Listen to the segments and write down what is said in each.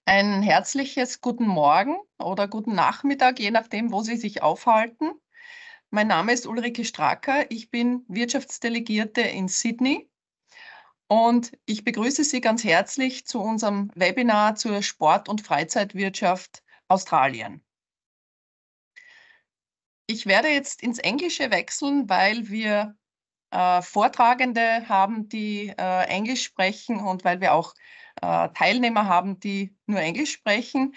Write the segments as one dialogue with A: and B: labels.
A: Ein herzliches Guten Morgen oder guten Nachmittag, je nachdem, wo Sie sich aufhalten. Mein Name ist Ulrike Straka. Ich bin Wirtschaftsdelegierte in Sydney und ich begrüße Sie ganz herzlich zu unserem Webinar zur Sport- und Freizeitwirtschaft Australien. Ich werde jetzt ins Englische wechseln, weil wir Vortragende haben, die Englisch sprechen und weil wir auch Teilnehmer haben, die nur Englisch sprechen.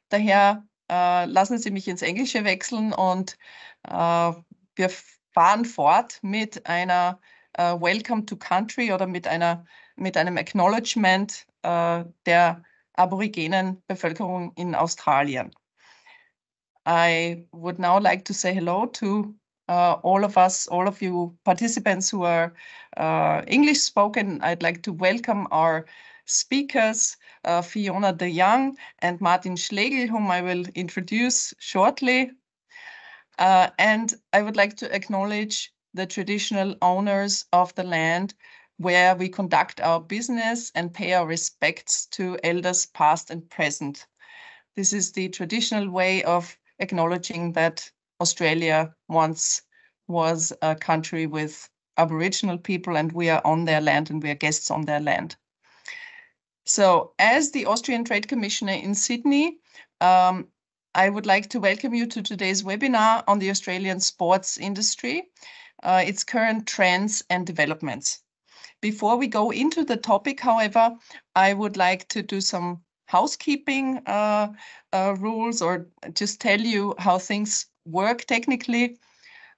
A: Daher lassen Sie mich ins Englische wechseln und wir fahren fort mit einer Welcome to Country oder mit einem Acknowledgement der aborigenen Bevölkerung in Australien. I would now like to say hello to all of you participants who are English spoken. I'd like to welcome our speakers, Fiona de Young and Martin Schlegel, whom I will introduce shortly. And I would like to acknowledge the traditional owners of the land where we conduct our business and pay our respects to elders past and present. This is the traditional way of acknowledging that Australia once was a country with Aboriginal people and we are on their land and we are guests on their land. So as the Austrian Trade Commissioner in Sydney, I would like to welcome you to today's webinar on the Australian sports industry, its current trends and developments. Before we go into the topic, however, I would like to do some housekeeping rules or just tell you how things work technically.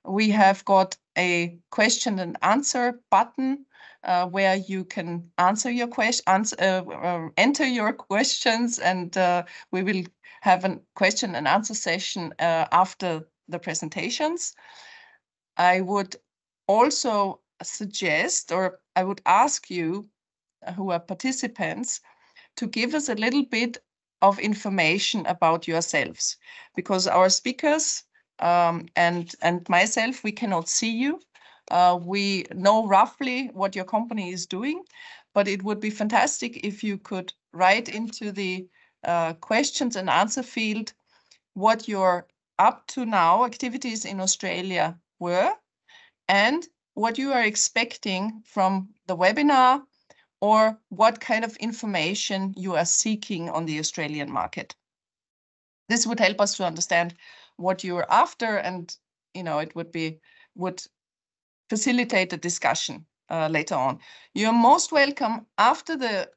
A: We have got a question and answer button where you can enter your questions, and we will have a question and answer session after the presentations. I would also suggest, or I would ask you who are participants, to give us a little bit of information about yourselves, because our speakers and myself, we cannot see you. We know roughly what your company is doing, but it would be fantastic if you could write into the questions and answer field what your up to now activities in Australia were and what you are expecting from the webinar, or what kind of information you are seeking on the Australian market. This would help us to understand what you're after, and it would facilitate the discussion later on. You're most welcome after the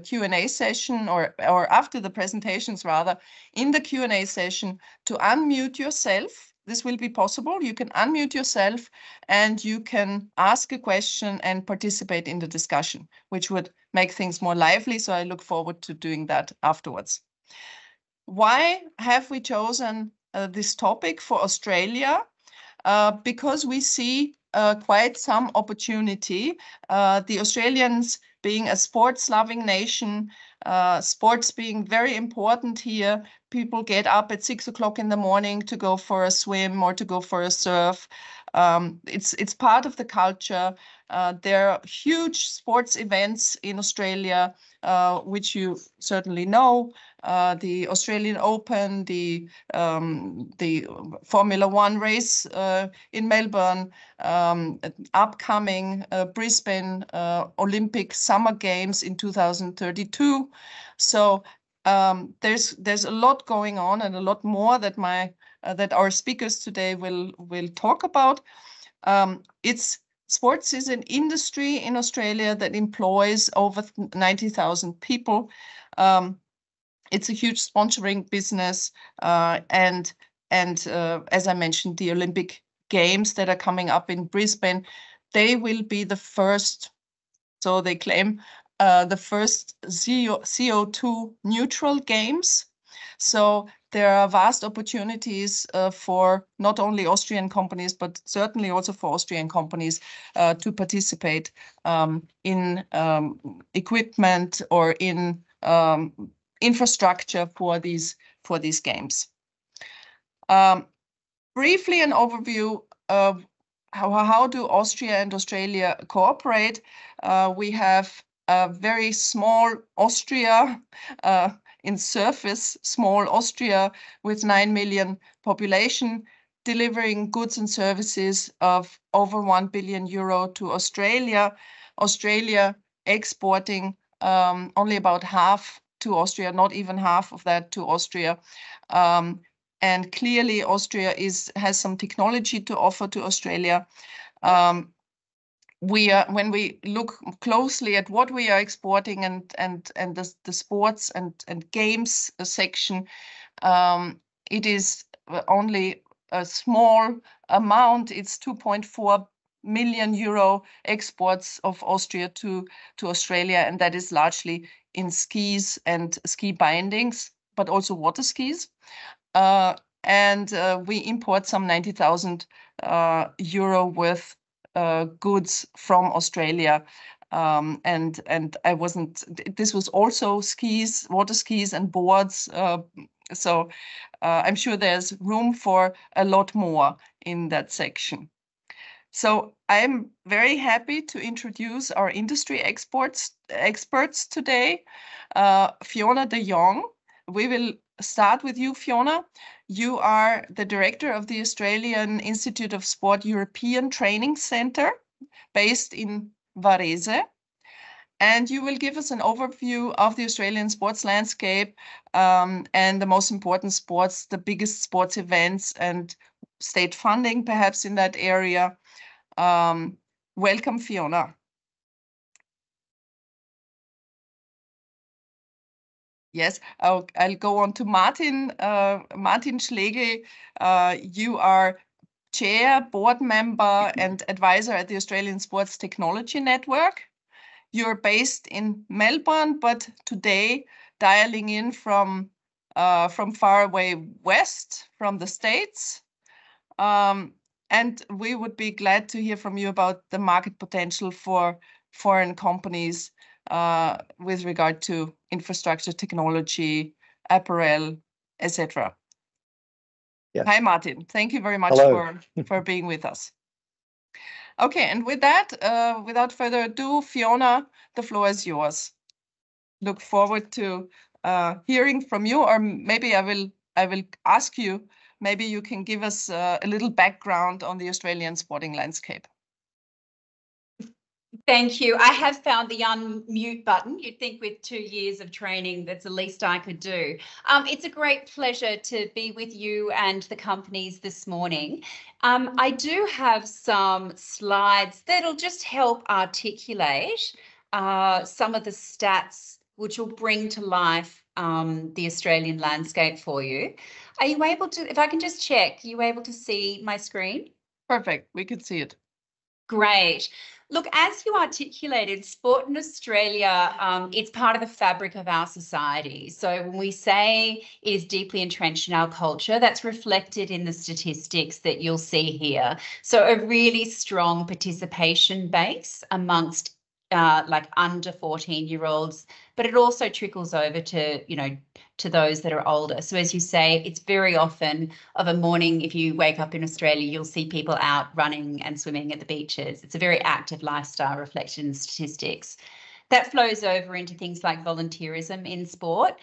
A: Q&A session, or after the presentations rather, in the Q&A session, to unmute yourself. This will be possible. You can unmute yourself and you can ask a question and participate in the discussion, which would make things more lively. So I look forward to doing that afterwards. Why have we chosen this topic for Australia? Because we see quite some opportunity. The Australians being a sports-loving nation, sports being very important here. People get up at 6 o'clock in the morning to go for a swim or to go for a surf. It's part of the culture. There are huge sports events in Australia, which you certainly know. The Australian Open, the Formula One race in Melbourne, upcoming Brisbane Olympic Summer Games in 2032. So there's a lot going on, and a lot more that our speakers today will talk about. Sports is an industry in Australia that employs over 90,000 people. It's a huge sponsoring business, and as I mentioned, the Olympic Games that are coming up in Brisbane, they will be the first, so they claim, the first CO2 neutral games. So there are vast opportunities for not only Austrian companies, but certainly also for Austrian companies to participate in equipment or in infrastructure for these games. Briefly, an overview of how do Austria and Australia cooperate. We have a very small Austria in surface, small Austria with 9 million population, delivering goods and services of over 1 billion euro to Australia. Australia exporting only about half to Austria, not even half of that to Austria. And clearly Austria has some technology to offer to Australia. When we look closely at what we are exporting and the sports and games section, it is only a small amount. It's 2.4 million euro exports of Austria to Australia, and that is largely in skis and ski bindings, but also water skis. And we import some 90,000 euro worth goods from Australia. And this was also skis, water skis and boards. So I'm sure there's room for a lot more in that section. So I'm very happy to introduce our industry experts today. Fiona de Jong. We will start with you, Fiona. You are the director of the Australian Institute of Sport European Training Centre, based in Varese. And you will give us an overview of the Australian sports landscape and the most important sports, the biggest sports events and state funding perhaps in that area. Welcome, Fiona. Yes, I'll go on to Martin. Martin Schlegel, you are chair, board member, and advisor at the Australian Sports Technology Network. You're based in Melbourne, but today dialing in from far away west, from the States. And we would be glad to hear from you about the market potential for foreign companies with regard to infrastructure, technology, apparel, etc.
B: Yeah.
A: Hi, Martin. Thank you very much for being with us. Okay, and with that, without further ado, Fiona, the floor is yours. Look forward to hearing from you, or maybe I will ask you. Maybe you can give us a little background on the Australian sporting landscape.
C: Thank you. I have found the unmute button. You'd think with 2 years of training, that's the least I could do. It's a great pleasure to be with you and the companies this morning. I do have some slides that'll just help articulate some of the stats which will bring to life the Australian landscape for you. Are you able to, if I can just check, are you able to see my screen?
A: Perfect. We can see it.
C: Great. Look, as you articulated, sport in Australia, it's part of the fabric of our society. So when we say it is deeply entrenched in our culture, that's reflected in the statistics that you'll see here. So a really strong participation base amongst like under 14-year-olds, but it also trickles over to, to those that are older. So as you say, it's very often of a morning, if you wake up in Australia, you'll see people out running and swimming at the beaches. It's a very active lifestyle reflected in statistics. That flows over into things like volunteerism in sport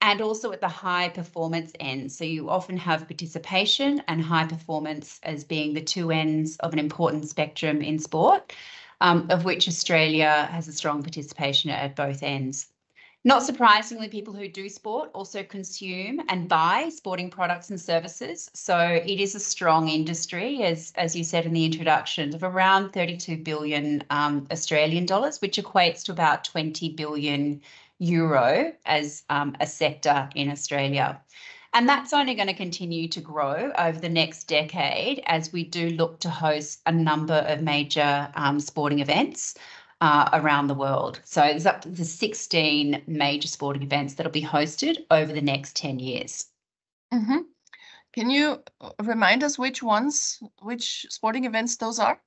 C: and also at the high performance end. So you often have participation and high performance as being the two ends of an important spectrum in sport, of which Australia has a strong participation at both ends. Not surprisingly, people who do sport also consume and buy sporting products and services. So it is a strong industry, as you said in the introduction, of around 32 billion Australian dollars, which equates to about 20 billion euro as a sector in Australia. And that's only going to continue to grow over the next decade as we do look to host a number of major sporting events around the world. So there's up to 16 major sporting events that'll be hosted over the next 10 years.
A: Mm-hmm. Can you remind us which sporting events those are?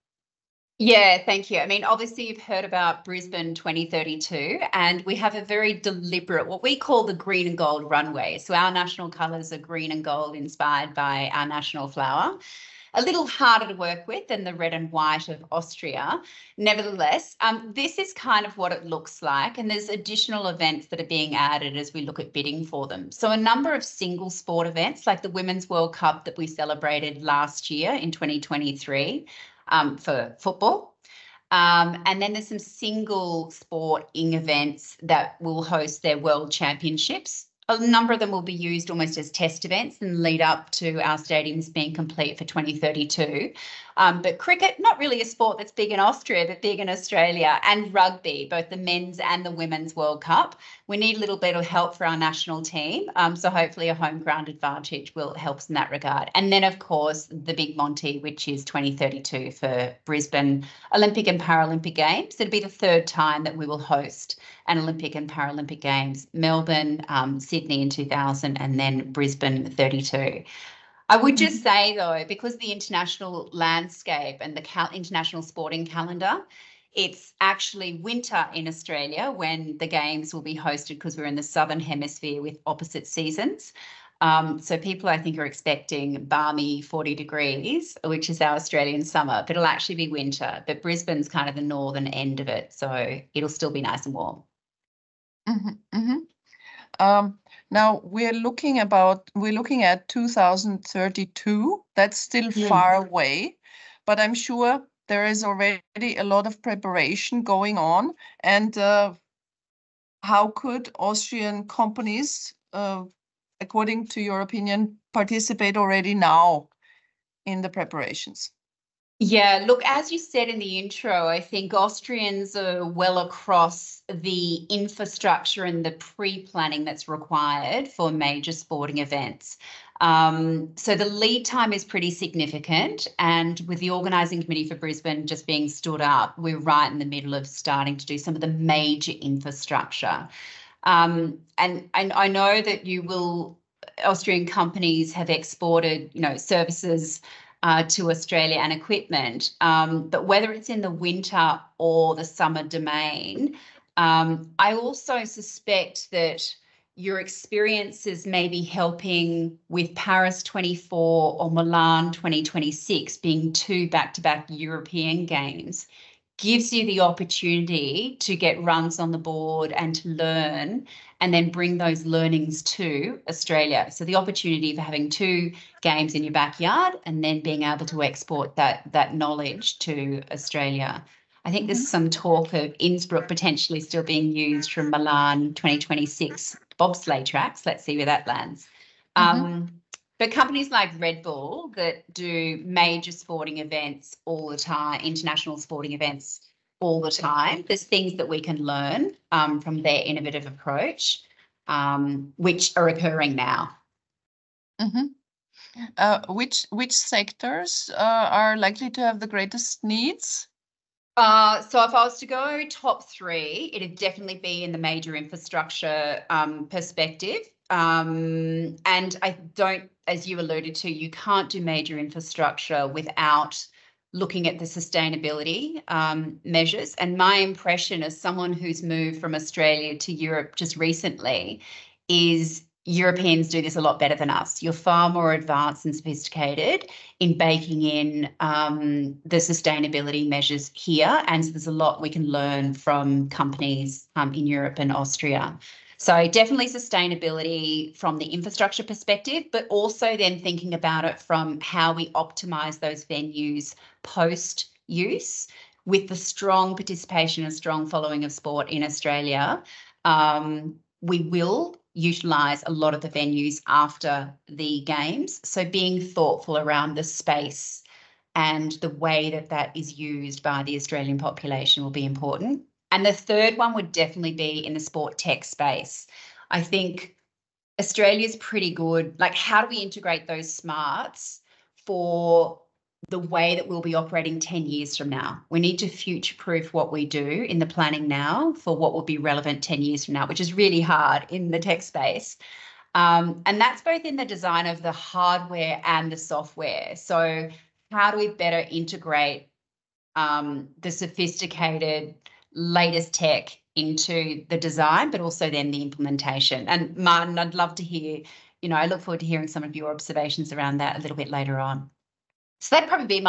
C: Yeah, thank you. I mean, obviously you've heard about Brisbane 2032, and we have a very deliberate, what we call the green and gold runway. So our national colours are green and gold, inspired by our national flower. a little harder to work with than the red and white of Austria. Nevertheless, this is kind of what it looks like, and there's additional events that are being added as we look at bidding for them. So a number of single sport events like the Women's World Cup that we celebrated last year in 2023 for football. And then there's some single sporting events that will host their World Championships. A number of them will be used almost as test events and lead up to our stadiums being complete for 2032. But cricket, not really a sport that's big in Austria, but big in Australia, and rugby, both the men's and the women's World Cup. We need a little bit of help for our national team. So hopefully a home ground advantage will help us in that regard. And then, of course, the big Monty, which is 2032 for Brisbane Olympic and Paralympic Games. It'll be the third time that we will host an Olympic and Paralympic Games. Melbourne, Sydney in 2000, and then Brisbane 32. I would just say, though, because the international landscape and the international sporting calendar, it's actually winter in Australia when the games will be hosted because we're in the southern hemisphere with opposite seasons. So people, I think, are expecting balmy 40 degrees, which is our Australian summer, but it'll actually be winter. But Brisbane's kind of the northern end of it, so it'll still be nice and warm.
A: Now we're looking at 2032. That's still far away, but I'm sure there is already a lot of preparation going on. And how could Austrian companies, according to your opinion, participate already now in the preparations?
C: Yeah, look, as you said in the intro, I think Austrians are well across the infrastructure and the pre-planning that's required for major sporting events. So the lead time is pretty significant. And with the organising committee for Brisbane just being stood up, we're right in the middle of starting to do some of the major infrastructure. And I know that Austrian companies have exported, services to Australia and equipment, but whether it's in the winter or the summer domain, I also suspect that your experiences may be helping with Paris 24 or Milan 2026 being two back-to-back European games, gives you the opportunity to get runs on the board and to learn and then bring those learnings to Australia. So the opportunity for having two games in your backyard and then being able to export that knowledge to Australia. I think there's some talk of Innsbruck potentially still being used from Milan 2026 bobsleigh tracks. Let's see where that lands. But companies like Red Bull that do major sporting events all the time, international sporting events all the time, there's things that we can learn from their innovative approach, which are occurring now.
A: Which sectors are likely to have the greatest needs?
C: So if I was to go top three, it'd definitely be in the major infrastructure perspective. And I don't, as you alluded to, you can't do major infrastructure without looking at the sustainability measures. And my impression as someone who's moved from Australia to Europe just recently is Europeans do this a lot better than us. You're far more advanced and sophisticated in baking in the sustainability measures here. And so there's a lot we can learn from companies in Europe and Austria. So definitely sustainability from the infrastructure perspective, but also then thinking about it from how we optimise those venues post-use with the strong participation and strong following of sport in Australia. We will utilise a lot of the venues after the games. So being thoughtful around the space and the way that is used by the Australian population will be important. And the third one would definitely be in the sport tech space. I think Australia's pretty good. Like, how do we integrate those smarts for the way that we'll be operating 10 years from now? We need to future-proof what we do in the planning now for what will be relevant 10 years from now, which is really hard in the tech space. And that's both in the design of the hardware and the software. So how do we better integrate the sophisticated latest tech into the design, but also then the implementation? And Martin, I'd love to hear, I look forward to hearing some of your observations around that a little bit later on. So that'd probably be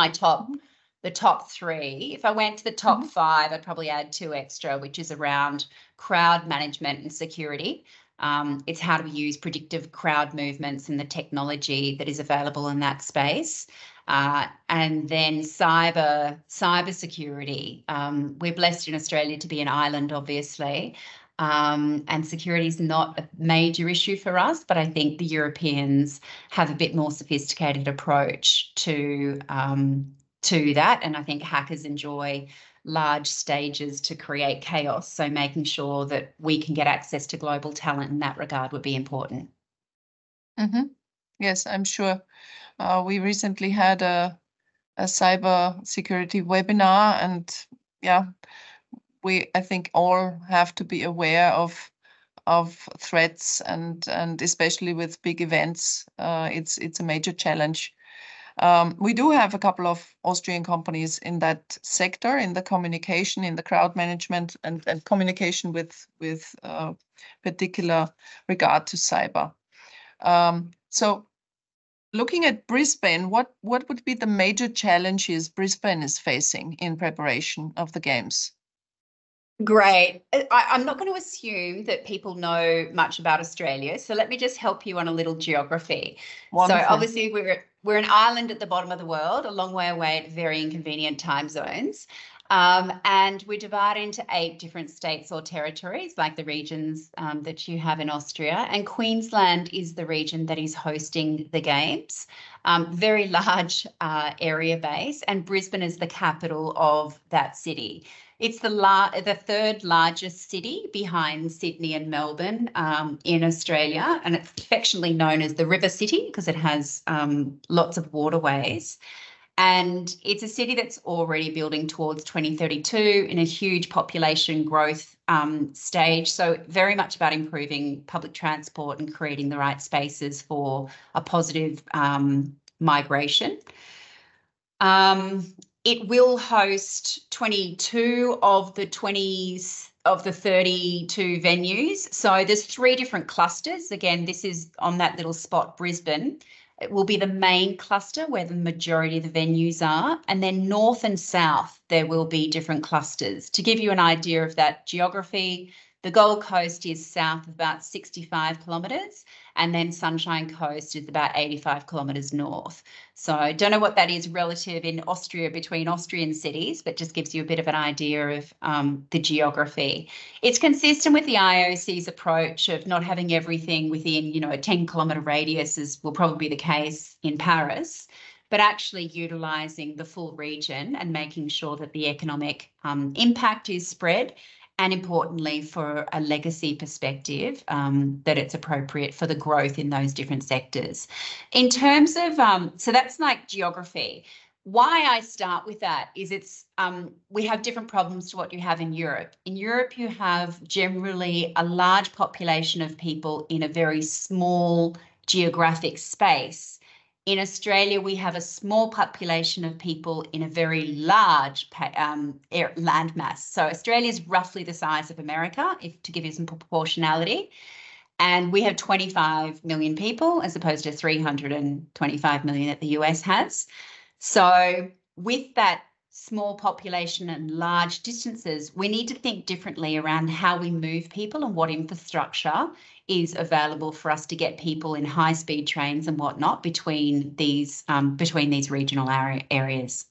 C: the top three. If I went to the top five, I'd probably add two extra, which is around crowd management and security. It's how do we use predictive crowd movements and the technology that is available in that space. And then cyber security. We're blessed in Australia to be an island, obviously, and security is not a major issue for us, but I think the Europeans have a bit more sophisticated approach to that, and I think hackers enjoy large stages to create chaos, so making sure that we can get access to global talent in that regard would be important.
A: Yes, I'm sure. We recently had a cyber security webinar, and yeah, I think all have to be aware of threats, and especially with big events, it's a major challenge. We do have a couple of Austrian companies in that sector, in the communication, in the crowd management, and communication with particular regard to cyber. So looking at Brisbane, what would be the major challenges Brisbane is facing in preparation of the Games?
C: Great. I'm not going to assume that people know much about Australia, so let me just help you on a little geography. Wonderful. So obviously we're an island at the bottom of the world, a long way away at very inconvenient time zones. And we divide into 8 different states or territories, like the regions that you have in Austria. And Queensland is the region that is hosting the Games, very large area base, and Brisbane is the capital of that city. It's the third largest city behind Sydney and Melbourne in Australia, and it's affectionately known as the River City because it has lots of waterways. And it's a city that's already building towards 2032 in a huge population growth stage. So very much about improving public transport and creating the right spaces for a positive migration. It will host 22 of the 32 venues. So there's 3 different clusters. Again, this is on that little spot, Brisbane. It will be the main cluster where the majority of the venues are. And then north and south, there will be different clusters. To give you an idea of that geography, the Gold Coast is south of about 65 kilometres, and then Sunshine Coast is about 85 kilometres north. So I don't know what that is relative in Austria between Austrian cities, but just gives you a bit of an idea of the geography. It's consistent with the IOC's approach of not having everything within, a 10-kilometre radius, as will probably be the case in Paris, but actually utilising the full region and making sure that the economic impact is spread, and importantly, for a legacy perspective, that it's appropriate for the growth in those different sectors. In terms of, so that's like geography. Why I start with that is we have different problems to what you have in Europe. In Europe, you have generally a large population of people in a very small geographic space. In Australia, we have a small population of people in a very large landmass. So Australia is roughly the size of America, to give you some proportionality. And we have 25 million people as opposed to 325 million that the US has. So with that small population and large distances, we need to think differently around how we move people and what infrastructure is available for us to get people in high-speed trains and whatnot between these regional areas.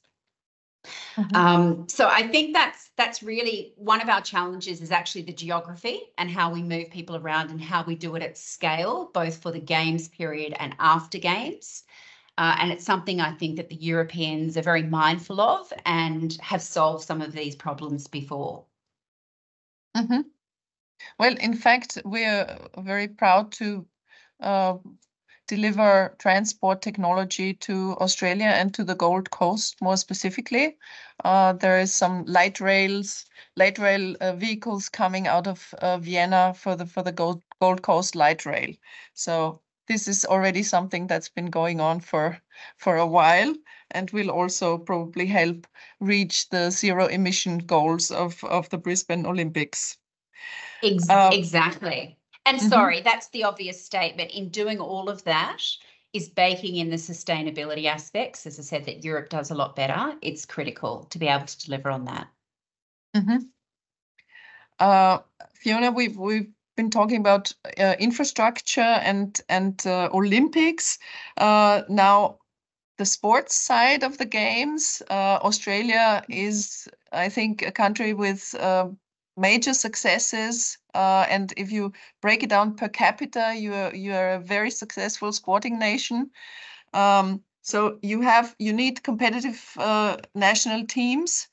C: So I think that's really one of our challenges, is actually the geography and how we move people around and how we do it at scale, both for the Games period and after Games. And it's something I think that the Europeans are very mindful of and have solved some of these problems before.
A: Well, in fact, we are very proud to deliver transport technology to Australia and to the Gold Coast more specifically. There is some light rail vehicles coming out of Vienna for the Gold Coast light rail. So this is already something that's been going on for a while, and will also probably help reach the zero emission goals of the Brisbane Olympics.
C: Exactly. And sorry, that's the obvious statement. In doing all of that, is baking in the sustainability aspects. As I said, that Europe does a lot better. It's critical to be able to deliver on that.
A: Fiona, we've been talking about infrastructure and Olympics. Now, the sports side of the games, Australia is, I think, a country with major successes. And if you break it down per capita, you are a very successful sporting nation. So you need competitive national teams,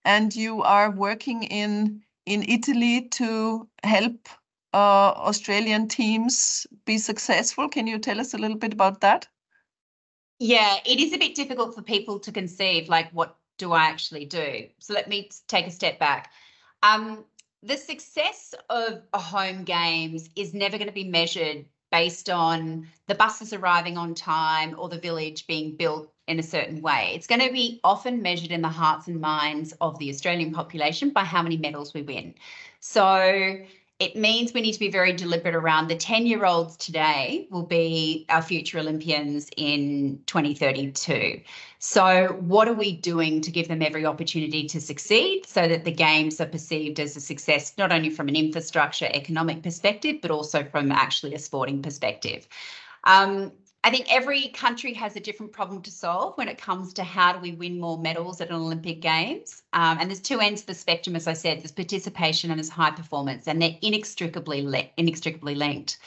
A: and you are working in Italy to help Australian teams be successful. Can you tell us a little bit about that?
C: Yeah, it is a bit difficult for people to conceive, like, what do I actually do? So let me take a step back. The success of a home games is never going to be measured based on the buses arriving on time or the village being built in a certain way. It's going to be often measured in the hearts and minds of the Australian population by how many medals we win. So it means we need to be very deliberate around the 10-year-olds today will be our future Olympians in 2032. So what are we doing to give them every opportunity to succeed so that the games are perceived as a success, not only from an infrastructure economic perspective, but also from actually a sporting perspective? I think every country has a different problem to solve when it comes to how do we win more medals at an Olympic Games. And there's two ends of the spectrum, as I said, there's participation and there's high performance, and they're inextricably linked.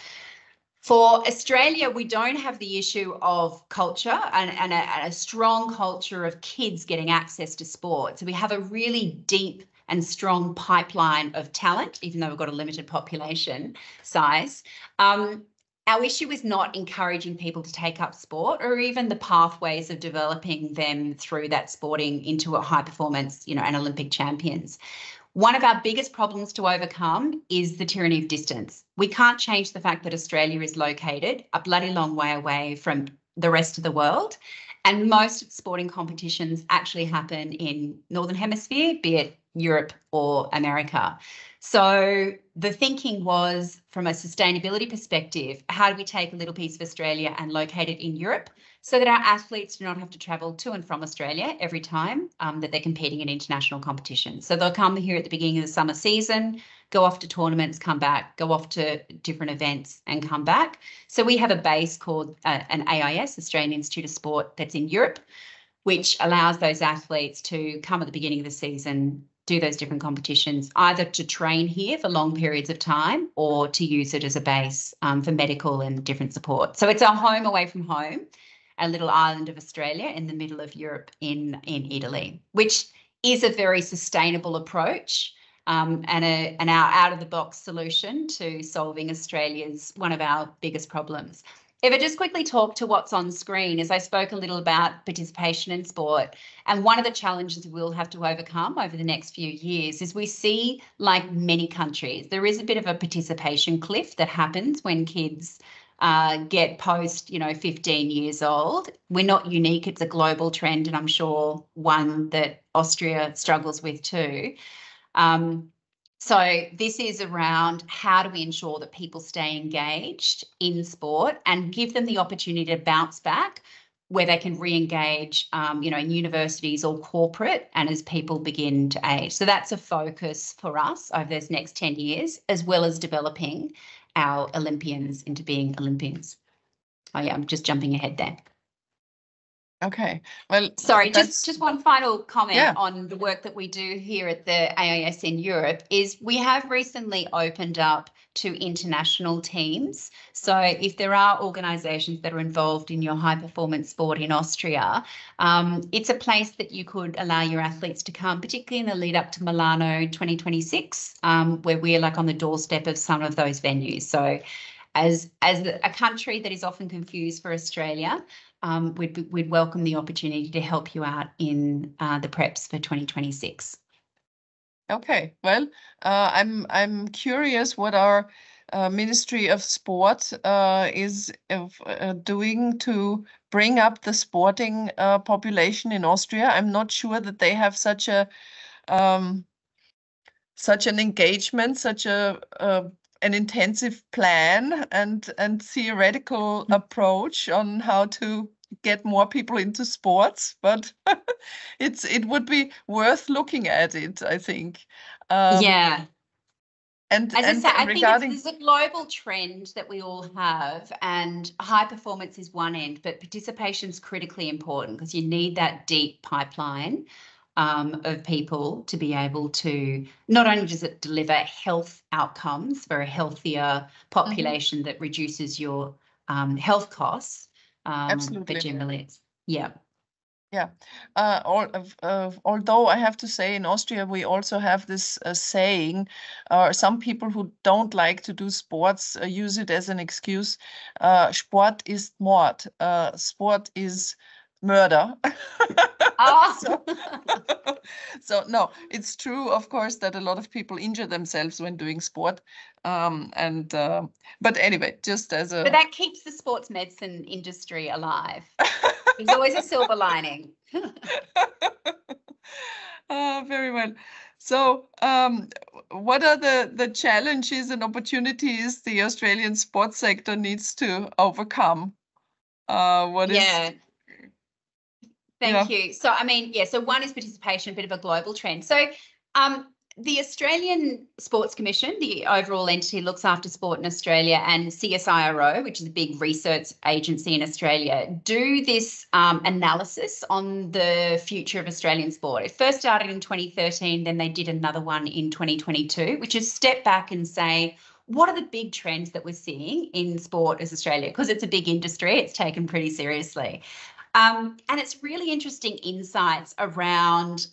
C: For Australia, we don't have the issue of culture and a strong culture of kids getting access to sport. So we have a really deep and strong pipeline of talent, even though we've got a limited population size. Our issue is not encouraging people to take up sport or even the pathways of developing them through that sporting into a high performance, and Olympic champions. One of our biggest problems to overcome is the tyranny of distance. We can't change the fact that Australia is located a bloody long way away from the rest of the world. And most sporting competitions actually happen in Northern Hemisphere, be it Europe or America. So the thinking was, from a sustainability perspective, how do we take a little piece of Australia and locate it in Europe so that our athletes do not have to travel to and from Australia every time that they're competing in international competitions. So they'll come here at the beginning of the summer season, go off to tournaments, come back, go off to different events and come back. So we have a base called an AIS, Australian Institute of Sport, that's in Europe, which allows those athletes to come at the beginning of the season, do those different competitions, either to train here for long periods of time or to use it as a base for medical and different support. So it's our home away from home, a little island of Australia in the middle of Europe in Italy, which is a very sustainable approach and our out-of-the-box solution to solving Australia's one of our biggest problems. If I just quickly talk to what's on screen, as I spoke a little about participation in sport, and one of the challenges we'll have to overcome over the next few years is we see, like many countries, there is a bit of a participation cliff that happens when kids get post, 15 years old. We're not unique. It's a global trend, and I'm sure one that Austria struggles with too. So this is around how do we ensure that people stay engaged in sport and give them the opportunity to bounce back where they can re-engage, in universities or corporate and as people begin to age. So that's a focus for us over those next 10 years, as well as developing our Olympians into being Olympians. Oh yeah, I'm just jumping ahead there.
A: Okay, well,
C: sorry, just one final comment on the work that we do here at the AIS in Europe is we have recently opened up to international teams. So if there are organisations that are involved in your high performance sport in Austria, it's a place that you could allow your athletes to come, particularly in the lead up to Milano 2026, where we're like on the doorstep of some of those venues. So as a country that is often confused for Australia, we'd welcome the opportunity to help you out in the preps for 2026.
A: Okay, well, I'm curious what our Ministry of Sport is doing to bring up the sporting population in Austria. I'm not sure that they have such an engagement, such a an intensive plan and theoretical approach on how to get more people into sports, but it would be worth looking at it, I think.
C: Yeah.
A: And
C: as I say, I
A: regarding
C: think there's a global trend that we all have, and high performance is one end, but participation is critically important because you need that deep pipeline of people to be able to, not only does it deliver health outcomes for a healthier population that reduces your health costs,
A: absolutely,
C: but generally it's, yeah.
A: Yeah, although I have to say in Austria we also have this saying, some people who don't like to do sports use it as an excuse. Sport ist Mord. Sport is murder.
C: Oh.
A: So no, it's true, of course, that a lot of people injure themselves when doing sport. But anyway, just as a...
C: But that keeps the sports medicine industry alive. There's always a silver lining.
A: Very well. So what are the challenges and opportunities the Australian sports sector needs to overcome?
C: Thank you. So, I mean, so one is participation, a bit of a global trend. So the Australian Sports Commission, the overall entity, looks after sport in Australia, and CSIRO, which is a big research agency in Australia, do this analysis on the future of Australian sport. It first started in 2013, then they did another one in 2022, which is step back and say, what are the big trends that we're seeing in sport as Australia? Because it's a big industry, it's taken pretty seriously. And it's really interesting insights around,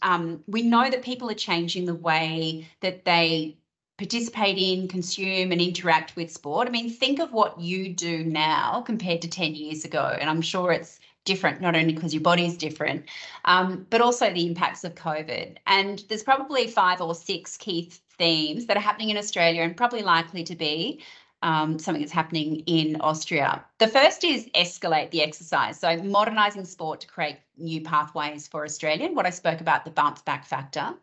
C: we know that people are changing the way that they participate in, consume and interact with sport. I mean, think of what you do now compared to 10 years ago. And I'm sure it's different, not only because your body's different, but also the impacts of COVID. And there's probably 5 or 6 key themes that are happening in Australia and probably likely to be something that's happening in Austria. The first is escalate the exercise. So modernising sport to create new pathways for Australian, what I spoke about, the bounce back factor.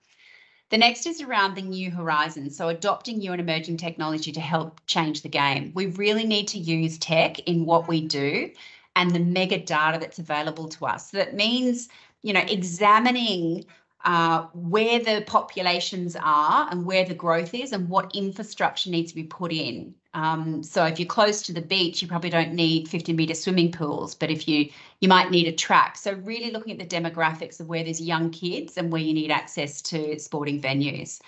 C: The next is around the new horizons. So adopting new and emerging technology to help change the game. We really need to use tech in what we do and the mega data that's available to us. So that means, you know, examining where the populations are and where the growth is and what infrastructure needs to be put in. So if you're close to the beach, you probably don't need 50-metre swimming pools, but if you might need a track. So really looking at the demographics of where there's young kids and where you need access to sporting venues.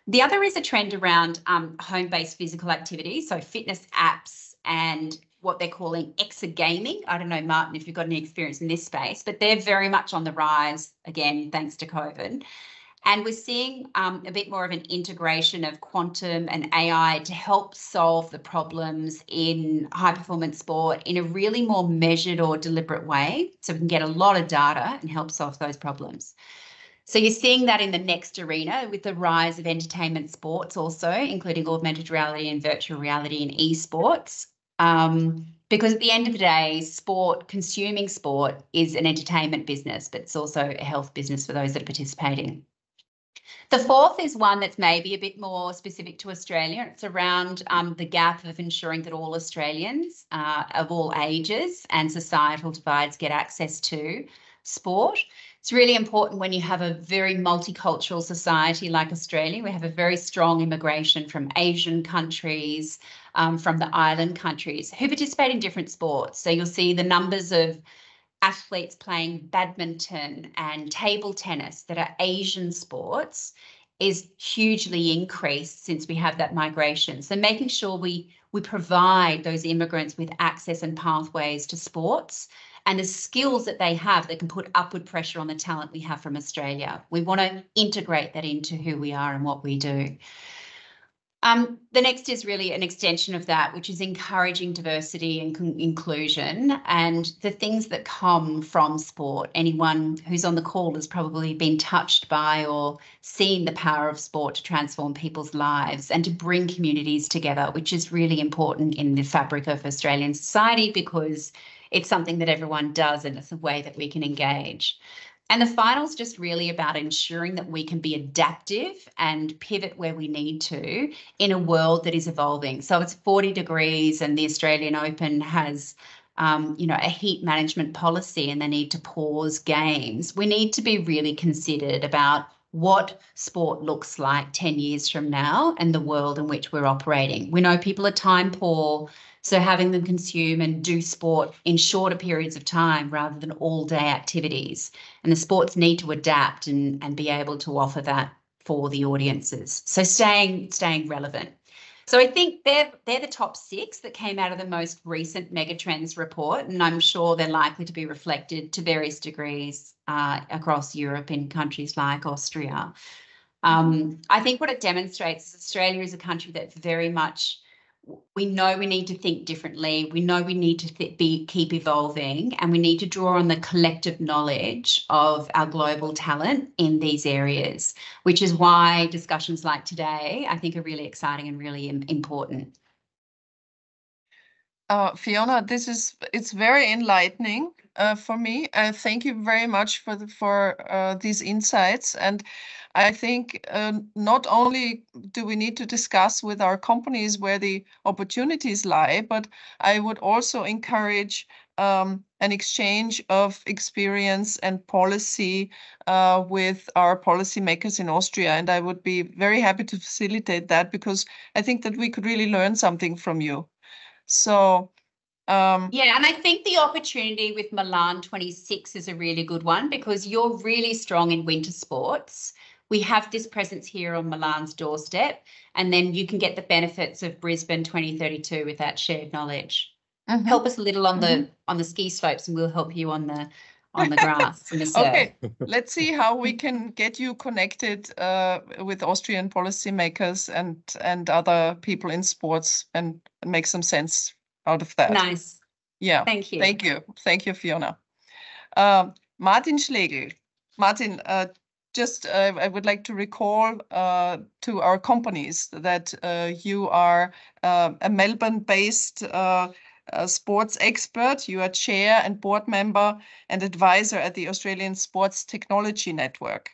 C: The other is a trend around home-based physical activity, so fitness apps and what they're calling exergaming. I don't know, Martin, if you've got any experience in this space, but they're very much on the rise, again, thanks to COVID. And we're seeing a bit more of an integration of quantum and AI to help solve the problems in high-performance sport in a really more measured or deliberate way, so we can get a lot of data and help solve those problems. So you're seeing that in the next arena with the rise of entertainment sports also, including augmented reality and virtual reality and esports. Because at the end of the day, sport, consuming sport is an entertainment business, but it's also a health business for those that are participating. The fourth is one that's maybe a bit more specific to Australia. It's around the gap of ensuring that all Australians of all ages and societal divides get access to sport. It's really important when you have a very multicultural society like Australia. We have a very strong immigration from Asian countries, from the island countries who participate in different sports. So you'll see the numbers of athletes playing badminton and table tennis that are Asian sports is hugely increased since we have that migration. So making sure we provide those immigrants with access and pathways to sports and the skills that they have that can put upward pressure on the talent we have from Australia. We want to integrate that into who we are and what we do. The next is really an extension of that, which is encouraging diversity and inclusion and the things that come from sport. Anyone who's on the call has probably been touched by or seen the power of sport to transform people's lives and to bring communities together, which is really important in the fabric of Australian society because it's something that everyone does and it's a way that we can engage. And the final is just really about ensuring that we can be adaptive and pivot where we need to in a world that is evolving. So it's 40 degrees and the Australian Open has a heat management policy and they need to pause games. We need to be really considered about what sport looks like 10 years from now and the world in which we're operating. We know people are time poor, so having them consume and do sport in shorter periods of time rather than all-day activities. And the sports need to adapt and be able to offer that for the audiences. So staying relevant. So I think they're the top 6 that came out of the most recent Megatrends report, and I'm sure they're likely to be reflected to various degrees across Europe in countries like Austria. I think what it demonstrates is Australia is a country that very much, we know we need to think differently. We know we need to keep evolving, and we need to draw on the collective knowledge of our global talent in these areas, which is why discussions like today, I think, are really exciting and really important.
A: Fiona, it's very enlightening for me. Thank you very much for these insights. And I think not only do we need to discuss with our companies where the opportunities lie, but I would also encourage an exchange of experience and policy with our policymakers in Austria. And I would be very happy to facilitate that, because I think that we could really learn something from you. So,
C: yeah, and I think the opportunity with Milan 26 is a really good one, because you're really strong in winter sports. We have this presence here on Milan's doorstep, and then you can get the benefits of Brisbane 2032 with that shared knowledge. Help us a little on the ski slopes, and we'll help you on the grass and the surf.
A: Okay, let's see how we can get you connected with Austrian policymakers and other people in sports and make some sense out of that.
C: Nice.
A: Yeah.
C: Thank you.
A: Thank you. Thank you, Fiona. Martin Schlegel. Martin, I would like to recall to our companies that you are a Melbourne-based sports expert. You are chair and board member and advisor at the Australian Sports Technology Network.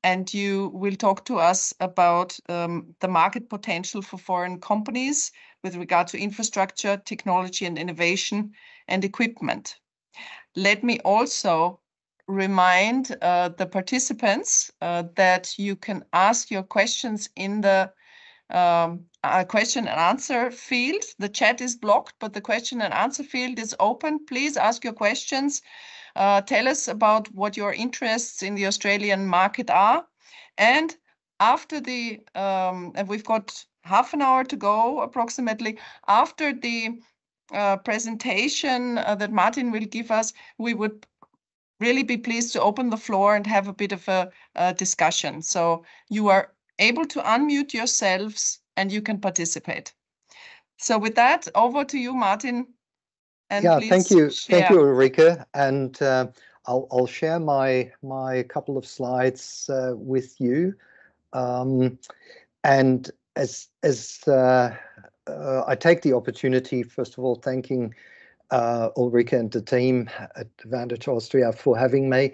A: And you will talk to us about the market potential for foreign companies with regard to infrastructure, technology and innovation and equipment. Let me also remind the participants that you can ask your questions in the question and answer field. The chat is blocked, but the question and answer field is open. Please ask your questions. Tell us about what your interests in the Australian market are. And after the, and we've got half an hour to go approximately, after the presentation that Martin will give us, we would really be pleased to open the floor and have a bit of a discussion. So you are able to unmute yourselves and you can participate. So with that, over to you, Martin. And
B: yeah,
A: please
B: thank you.
A: share.
B: Thank you, Ulrike. And I'll share my couple of slides with you. And as I take the opportunity, first of all, thanking Ulrike and the team at Advantage Austria for having me.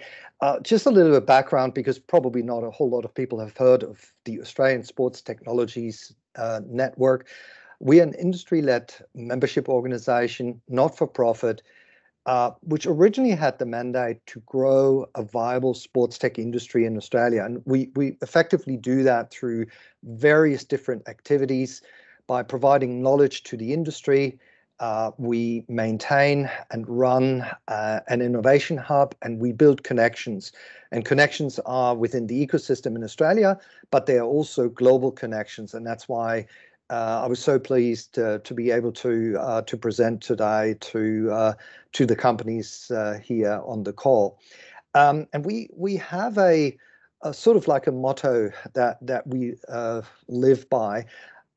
B: Just a little bit of background, because probably not a whole lot of people have heard of the Australian Sports Technologies Network. We're an industry-led membership organization, not-for-profit, which originally had the mandate to grow a viable sports tech industry in Australia. And we effectively do that through various different activities by providing knowledge to the industry. We maintain and run an innovation hub, and we build connections. And connections are within the ecosystem in Australia, but they are also global connections. And that's why I was so pleased to be able to present today to the companies here on the call. And we have a sort of like a motto that we live by.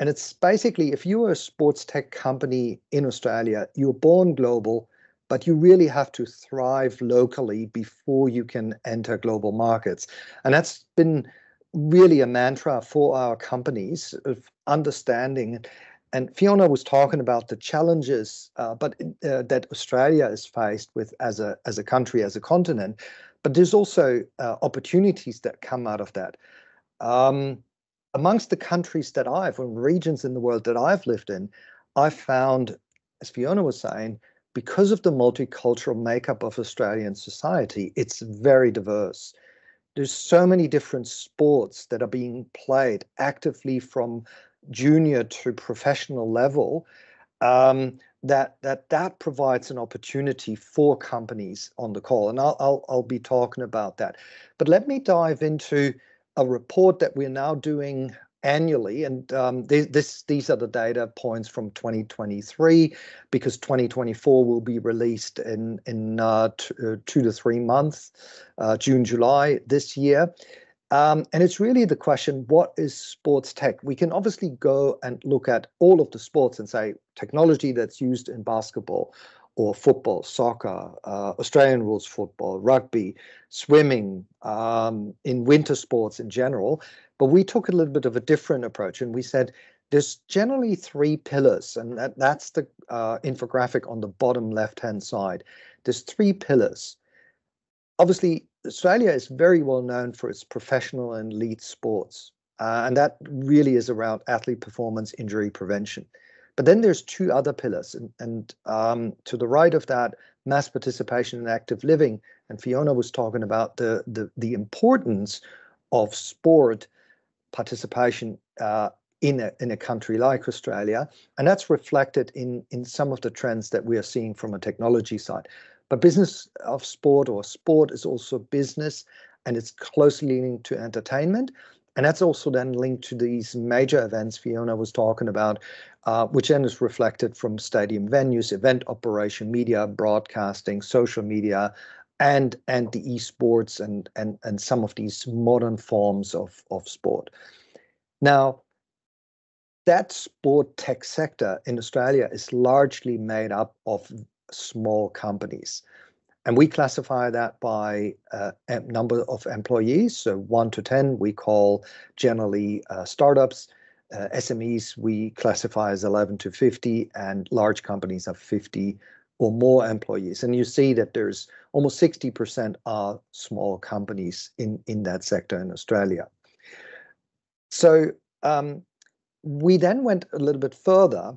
B: And it's basically, if you are a sports tech company in Australia, you're born global, but you really have to thrive locally before you can enter global markets. And that's been really a mantra for our companies of understanding. And Fiona was talking about the challenges that Australia is faced with as a country, as a continent. But there's also opportunities that come out of that. Amongst the countries that regions in the world that I've lived in, I've found, as Fiona was saying, because of the multicultural makeup of Australian society, it's very diverse. There's so many different sports that are being played actively from junior to professional level, that provides an opportunity for companies on the call, and I'll be talking about that. But let me dive into a report that we're now doing annually, and these are the data points from 2023, because 2024 will be released in 2 to 3 months, June, July this year. And it's really the question, what is sports tech? We can obviously go and look at all of the sports and say technology that's used in basketball or football, soccer, Australian rules football, rugby, swimming, in winter sports in general. But we took a little bit of a different approach, and we said there's generally 3 pillars, and that's the infographic on the bottom left-hand side. There's 3 pillars. Obviously, Australia is very well known for its professional and elite sports, and that really is around athlete performance, injury prevention. But then there's 2 other pillars, and to the right of that, mass participation and active living. And Fiona was talking about the importance of sport participation in a country like Australia, and that's reflected in some of the trends that we are seeing from a technology side. But business of sport, or sport, is also business, and it's closely linked to entertainment. And that's also then linked to these major events Fiona was talking about, which then is reflected from stadium venues, event operation, media, broadcasting, social media, and the esports and some of these modern forms of sport. Now, that sport tech sector in Australia is largely made up of small companies. And we classify that by a number of employees. So 1 to 10, we call generally startups. SMEs, we classify as 11 to 50, and large companies have 50 or more employees. And you see that there's almost 60% are small companies in that sector in Australia. So we then went a little bit further,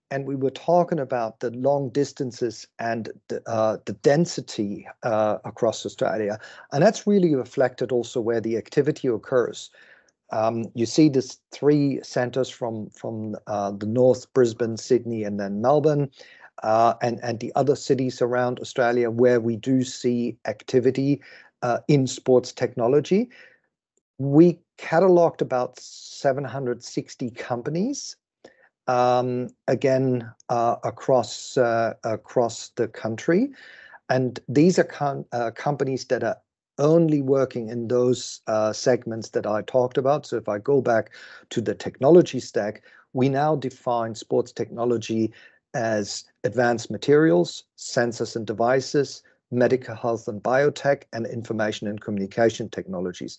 B: and we were talking about the long distances and the density across Australia. And that's really reflected also where the activity occurs. You see these 3 centres from the north, Brisbane, Sydney, and then Melbourne, and the other cities around Australia where we do see activity in sports technology. We catalogued about 760 companies, again, across the country. And these are companies that are only working in those segments that I talked about. So if I go back to the technology stack, we now define sports technology as advanced materials, sensors and devices, medical health and biotech, and information and communication technologies.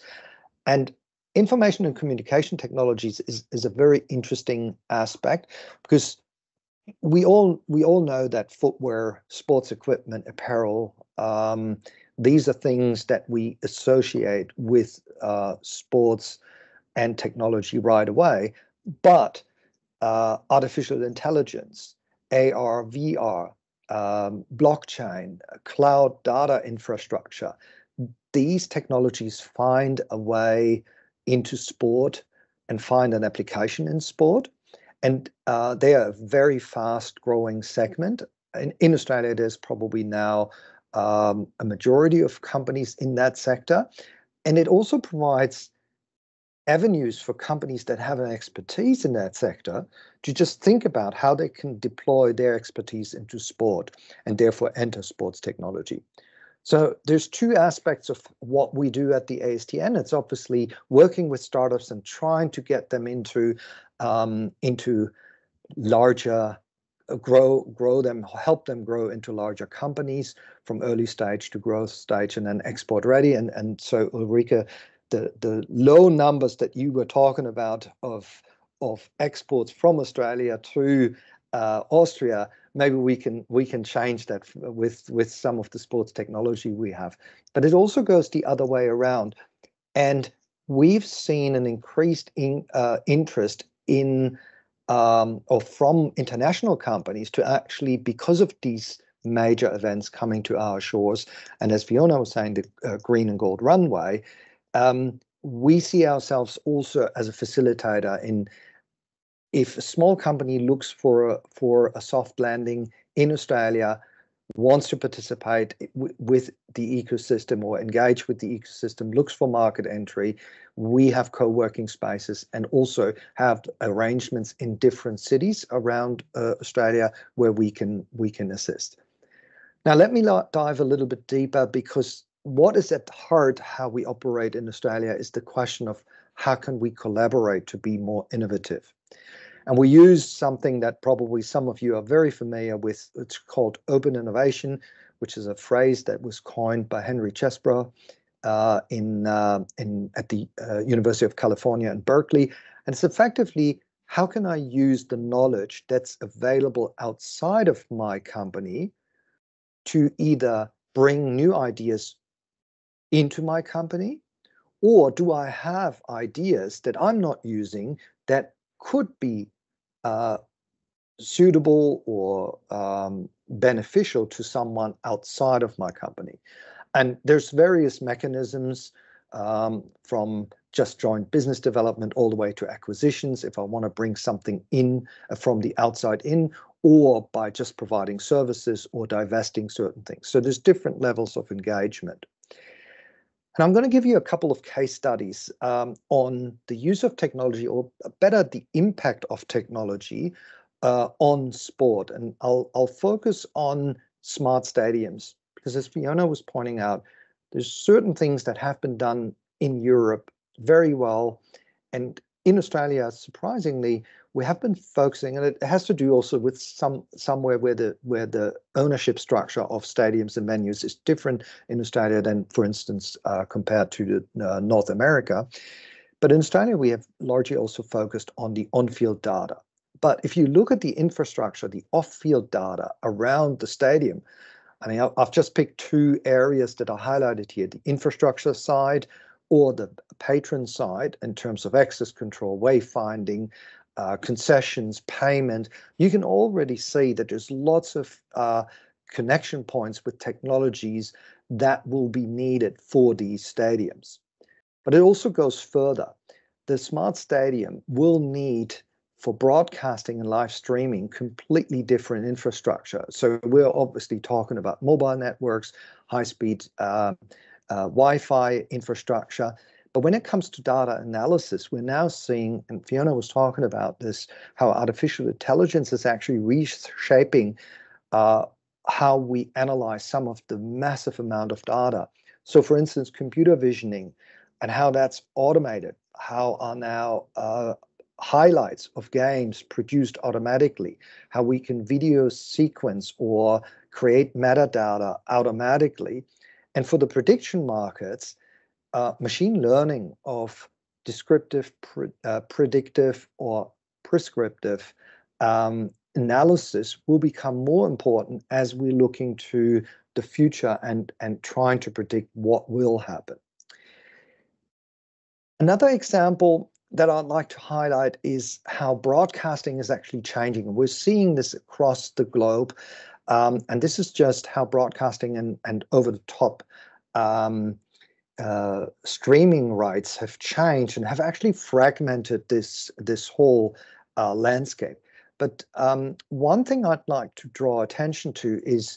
B: And information and communication technologies is a very interesting aspect, because we all know that footwear, sports equipment, apparel, these are things that we associate with sports and technology right away. But artificial intelligence, AR, VR, blockchain, cloud data infrastructure, these technologies find a way into sport and find an application in sport. And they are a very fast growing segment. In Australia, there's probably now a majority of companies in that sector. And it also provides avenues for companies that have an expertise in that sector to just think about how they can deploy their expertise into sport and therefore enter sports technology. So there's 2 aspects of what we do at the ASTN. It's obviously working with startups and trying to get them into larger, grow them, help them grow into larger companies from early stage to growth stage and then export ready. And so Ulrike, the low numbers that you were talking about of exports from Australia to Austria, maybe we can change that with some of the sports technology we have. But it also goes the other way around, and we've seen an increased interest in or from international companies to actually, because of these major events coming to our shores, and as Fiona was saying, the green and gold runway, we see ourselves also as a facilitator in, if a small company looks for a soft landing in Australia, wants to participate with the ecosystem or engage with the ecosystem, looks for market entry, we have co-working spaces and also have arrangements in different cities around Australia where we can assist. Now, let me dive a little bit deeper, because what is at heart how we operate in Australia is the question of how can we collaborate to be more innovative. And we use something that probably some of you are very familiar with. It's called open innovation, which is a phrase that was coined by Henry Chesbrough at the University of California in Berkeley. And it's effectively, how can I use the knowledge that's available outside of my company to either bring new ideas into my company, or do I have ideas that I'm not using that could be suitable or beneficial to someone outside of my company? And there's various mechanisms from just joint business development all the way to acquisitions, if I want to bring something in from the outside in, or by just providing services or divesting certain things. So there's different levels of engagement. And I'm going to give you a couple of case studies on the use of technology, or better, the impact of technology on sport. And I'll focus on smart stadiums, because as Fiona was pointing out, there's certain things that have been done in Europe very well. And in Australia, surprisingly, we have been focusing, and it has to do also with somewhere where the ownership structure of stadiums and venues is different in Australia than, for instance, compared to North America. But in Australia, we have largely also focused on the on-field data. But if you look at the infrastructure, the off-field data around the stadium, I mean, I've just picked two areas that are highlighted here: the infrastructure side or the patron side, in terms of access control, wayfinding, concessions, payment. You can already see that there's lots of connection points with technologies that will be needed for these stadiums. But it also goes further. The smart stadium will need, for broadcasting and live streaming, completely different infrastructure. So we're obviously talking about mobile networks, high-speed Wi-Fi infrastructure. But when it comes to data analysis, we're now seeing, and Fiona was talking about this, how artificial intelligence is actually reshaping how we analyze some of the massive amount of data. So for instance, computer visioning and how that's automated, how are now highlights of games produced automatically, how we can video sequence or create metadata automatically. And for the prediction markets, machine learning of descriptive, predictive, or prescriptive analysis will become more important as we're looking to the future and trying to predict what will happen. Another example that I'd like to highlight is how broadcasting is actually changing. And we're seeing this across the globe. And this is just how broadcasting and over-the-top streaming rights have changed and have actually fragmented this whole landscape. But one thing I'd like to draw attention to is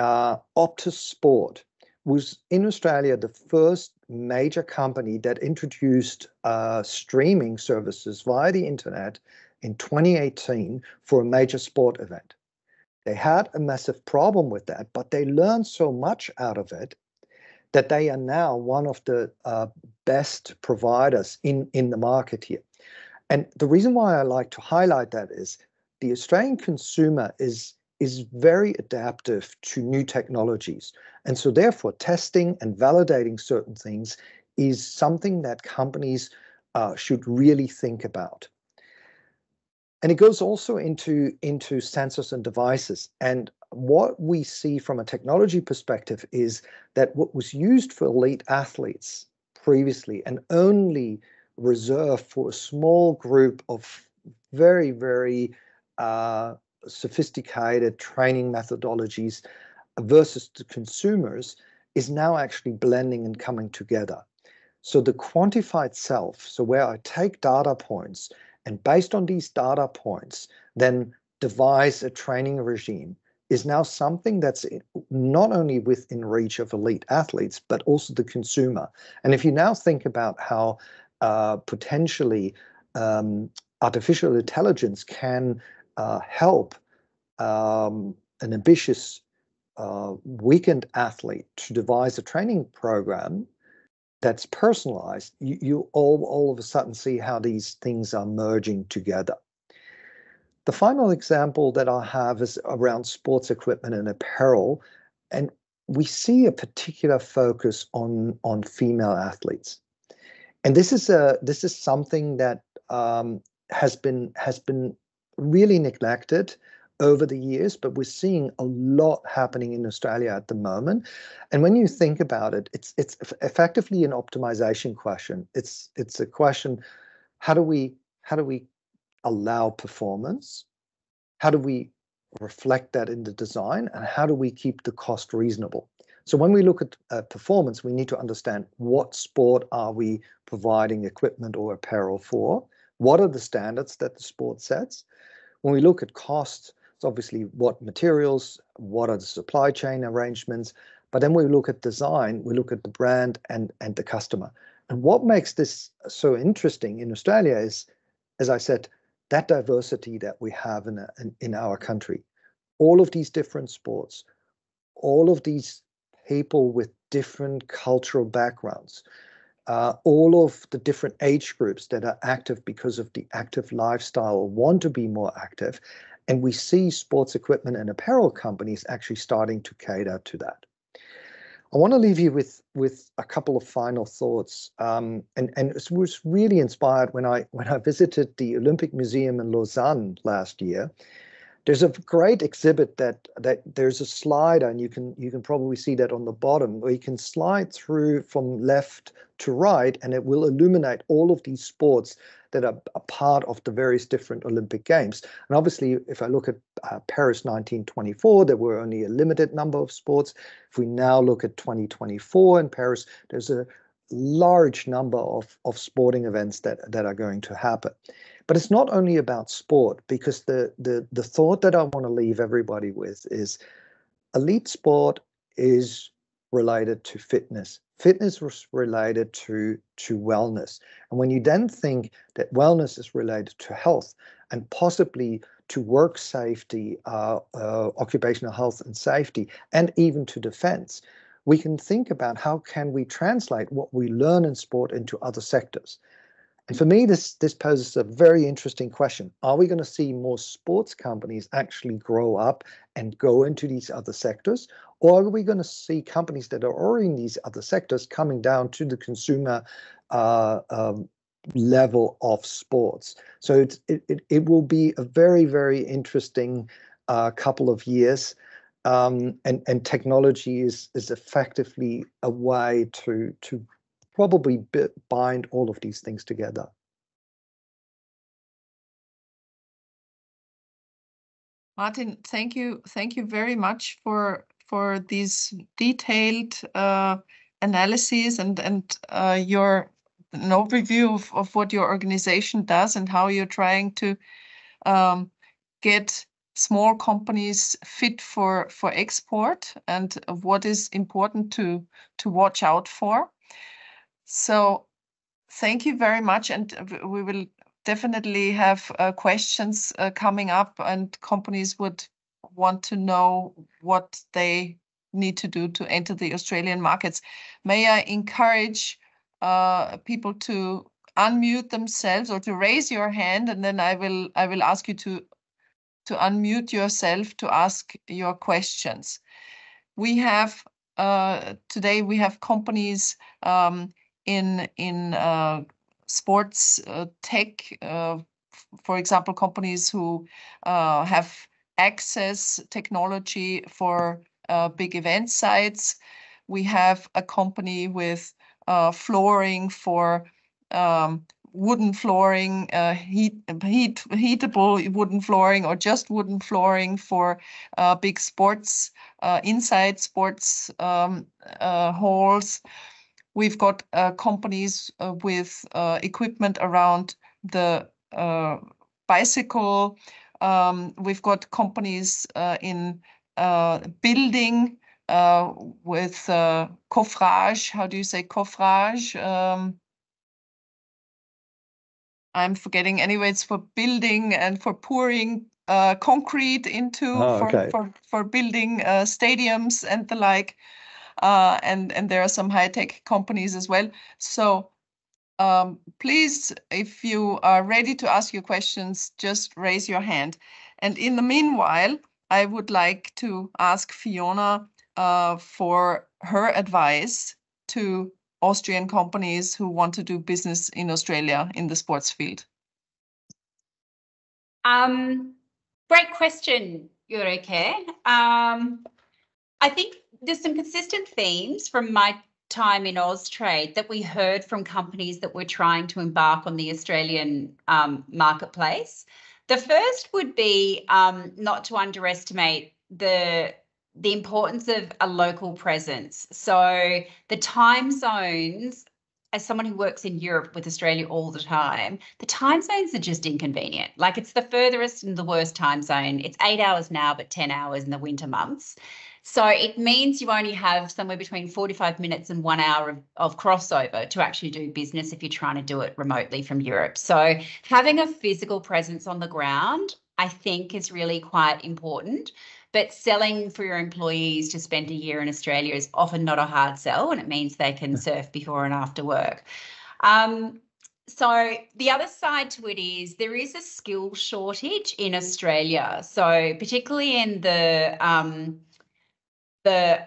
B: Optus Sport was in Australia the first major company that introduced streaming services via the internet in 2018 for a major sport event. They had a massive problem with that, but they learned so much out of it that they are now one of the best providers in the market here. And the reason why I like to highlight that is the Australian consumer is very adaptive to new technologies. And so therefore, testing and validating certain things is something that companies should really think about. And it goes also into sensors and devices. And what we see from a technology perspective is that what was used for elite athletes previously and only reserved for a small group of very, very sophisticated training methodologies versus the consumers is now actually blending and coming together. So the quantified self, so where I take data points and based on these data points, then devise a training regime, is now something that's not only within reach of elite athletes, but also the consumer. And if you now think about how potentially artificial intelligence can help an ambitious weekend athlete to devise a training program that's personalized, you all of a sudden see how these things are merging together. The final example that I have is around sports equipment and apparel, and we see a particular focus on female athletes, and this is something that has been really neglected over the years, but we're seeing a lot happening in Australia at the moment. And when you think about it, it's effectively an optimization question. It's a question: how do we allow performance? How do we reflect that in the design? And how do we keep the cost reasonable? So when we look at performance, we need to understand what sport are we providing equipment or apparel for? What are the standards that the sport sets? When we look at costs, it's obviously what materials, what are the supply chain arrangements, but then we look at design, we look at the brand and the customer. And what makes this so interesting in Australia is, as I said, that diversity that we have in our country. All of these different sports, all of these people with different cultural backgrounds, all of the different age groups that are active because of the active lifestyle or want to be more active. And we see sports equipment and apparel companies actually starting to cater to that. I want to leave you with a couple of final thoughts. And it was really inspired when I visited the Olympic Museum in Lausanne last year. There's a great exhibit that there's a slider, and you can probably see that on the bottom, where you can slide through from left to right, and it will illuminate all of these sports that are a part of the various different Olympic Games. And obviously, if I look at Paris 1924, there were only a limited number of sports. If we now look at 2024 in Paris, there's a large number of sporting events that are going to happen. But it's not only about sport, because the thought that I want to leave everybody with is elite sport is related to fitness. Fitness is related to wellness. And when you then think that wellness is related to health and possibly to work safety, occupational health and safety, and even to defense, we can think about how can we translate what we learn in sport into other sectors. And for me, this poses a very interesting question. Are we going to see more sports companies actually grow up and go into these other sectors? Or are we going to see companies that are already in these other sectors coming down to the consumer level of sports? So it will be a very, very interesting couple of years. And technology is effectively a way to probably bind all of these things together.
A: Martin, thank you very much for these detailed analyses and an overview of what your organization does and how you're trying to get small companies fit for export and what is important to watch out for. So thank you very much, and we will definitely have questions coming up, and companies would want to know what they need to do to enter the Australian markets. May I encourage people to unmute themselves or to raise your hand, and then I will ask you to unmute yourself to ask your questions. We have today we have companies in sports tech for example, companies who have access technology for big event sites. We have a company with flooring for wooden flooring, heatable wooden flooring, or just wooden flooring for big sports, inside sports halls. We've got companies with equipment around the bicycle. We've got companies in building with coffrage. How do you say coffrage? I'm forgetting. Anyway, it's for building and for pouring concrete into for building stadiums and the like. And there are some high-tech companies as well. So please, if you are ready to ask your questions, just raise your hand. And in the meanwhile, I would like to ask Fiona for her advice to Austrian companies who want to do business in Australia in the sports field.
C: Great question, Ulrike. I think there's some consistent themes from my time in Austrade that we heard from companies that were trying to embark on the Australian marketplace. The first would be not to underestimate the importance of a local presence. So the time zones, as someone who works in Europe with Australia all the time, the time zones are just inconvenient. Like, it's the furthest and the worst time zone. It's 8 hours now, but 10 hours in the winter months. So it means you only have somewhere between 45 minutes and 1 hour of crossover to actually do business if you're trying to do it remotely from Europe. So having a physical presence on the ground, I think, is really quite important. But selling for your employees to spend a year in Australia is often not a hard sell, and it means they can surf before and after work. So the other side to it is there is a skill shortage in Australia. So particularly in the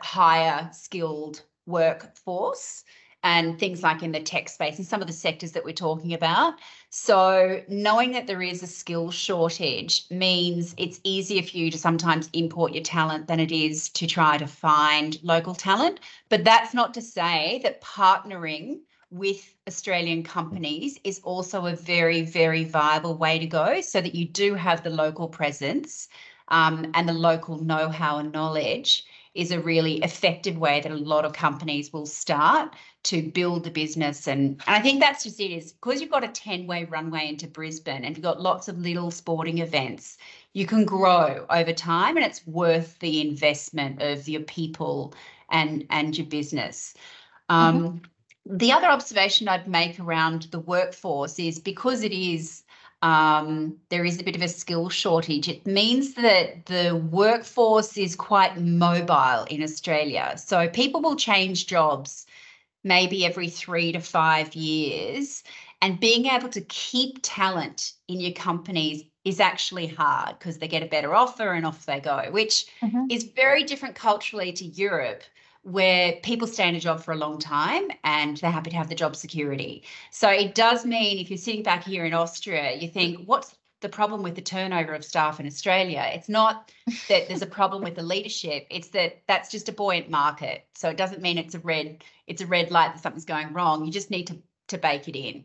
C: higher skilled workforce and things like in the tech space and some of the sectors that we're talking about. So knowing that there is a skill shortage means it's easier for you to sometimes import your talent than it is to try to find local talent. But that's not to say that partnering with Australian companies is also a very, very viable way to go, so that you do have the local presence and the local know-how and knowledge is a really effective way that a lot of companies will start to build the business. And I think that's just it, is because you've got a 10-way runway into Brisbane and you've got lots of little sporting events, you can grow over time, and it's worth the investment of your people and your business. The other observation I'd make around the workforce is, because it is there is a bit of a skill shortage, it means that the workforce is quite mobile in Australia. So people will change jobs maybe every 3 to 5 years, and being able to keep talent in your companies is actually hard because they get a better offer and off they go, which is very different culturally to Europe, where people stay in a job for a long time and they're happy to have the job security. So it does mean, if you're sitting back here in Austria, you think, what's the problem with the turnover of staff in Australia? It's not that there's a problem with the leadership, it's that that's just a buoyant market. So it doesn't mean it's a red light that something's going wrong. You just need to bake it in.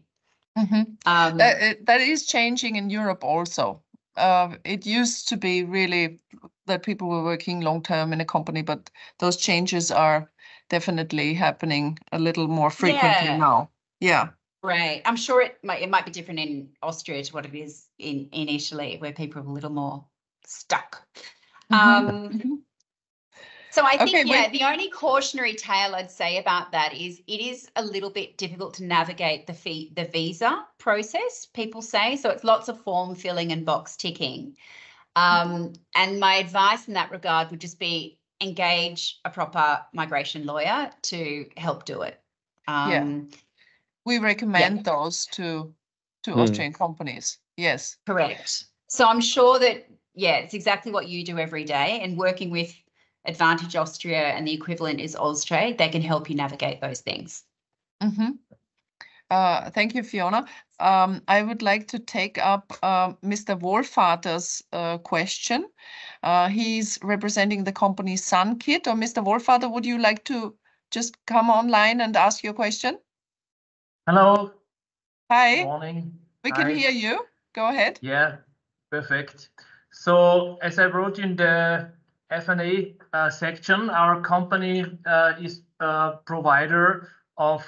A: That is changing in Europe also. It used to be really that people were working long-term in a company, but those changes are definitely happening a little more frequently now. Yeah.
C: Right. I'm sure it might be different in Austria to what it is in Italy, where people are a little more stuck. So I think, the only cautionary tale I'd say about that is it is a little bit difficult to navigate the visa process, people say. So it's lots of form filling and box ticking. And my advice in that regard would just be engage a proper migration lawyer to help do it.
A: We recommend those to Austrian companies. Yes.
C: Correct. So I'm sure that, it's exactly what you do every day, and working with Advantage Austria and the equivalent is Austrade, they can help you navigate those things.
A: Thank you, Fiona. I would like to take up Mr. Wohlvater's question. He's representing the company SunKit. Or Mr. Wohlvater, would you like to just come online and ask your question?
D: Hello.
A: Hi.
D: Good morning.
A: We can hear you. Go ahead.
D: Yeah, perfect. So as I wrote in the F&A section, our company is a provider of,